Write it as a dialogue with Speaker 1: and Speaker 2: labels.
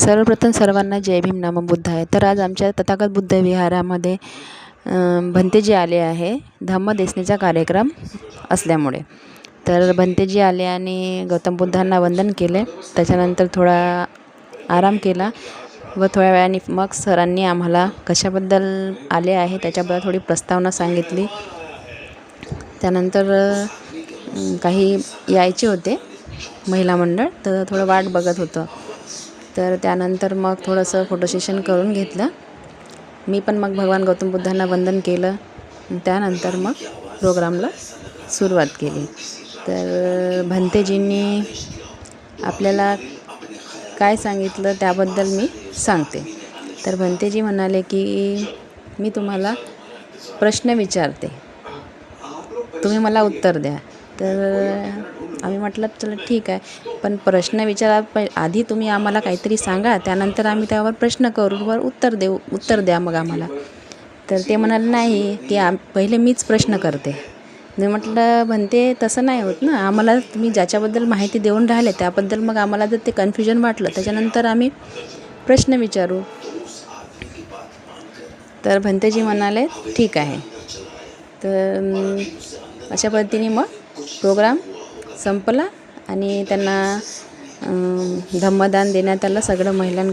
Speaker 1: सर्वप्रथम सर्वांना जय भीम नमो बुद्धाय। तर आज आमच्या तथागत बुद्ध विहारामध्ये भंतेजी आले आहे धम्मदेसनीचा कार्यक्रम असल्यामुळे। तर भंतेजी आले आणि गौतम बुद्धांना वंदन केले। त्याच्यानंतर थोडा आराम केला व थोड्या वेळाने मग सरांनी आम्हाला कशाबद्दल आले आहे त्याच्याबद्दल थोडी प्रस्तावना सांगितली। त्यानंतर काही यायचे होते महिला मंडळ, तर थोडं वाट बघत होतं। तर त्यानंतर मग थोडंसं फोटो सेशन करून घेतलं। मी पण मग भगवान गौतम बुद्धांना वंदन केलं। त्यानंतर मग प्रोग्रामला सुरुवात केली। तर भंतेजींनी आपल्याला काय सांगितलं त्याबद्दल मी सांगते। तर भंतेजी म्हणाले की मी तुम्हाला प्रश्न विचारते, तुम्ही मला उत्तर द्या। तर आम्ही म्हटलं चला ठीक आहे, पण प्रश्न आधी तुम्ही आम्हाला काहीतरी सांगा, त्यानंतर आम्ही त्यावर प्रश्न करू वर उत्तर द्या मग आम्हाला। तर ते म्हणाले नाही की पहिले मीच प्रश्न करते। मी म्हटलं भंते तसं नाही होत ना, आम्हाला तुम्ही ज्याच्याबद्दल माहिती देऊन राहिले त्याबद्दल मग आम्हाला जर ते कन्फ्युजन वाटलं त्याच्यानंतर आम्ही प्रश्न विचारू। तर भंतेजी म्हणाले ठीक आहे। तर अशा पद्धतीने मग प्रोग्राम संपला आणि त्यांना धम्मदान देण्यात आलं सगळं महिलांना।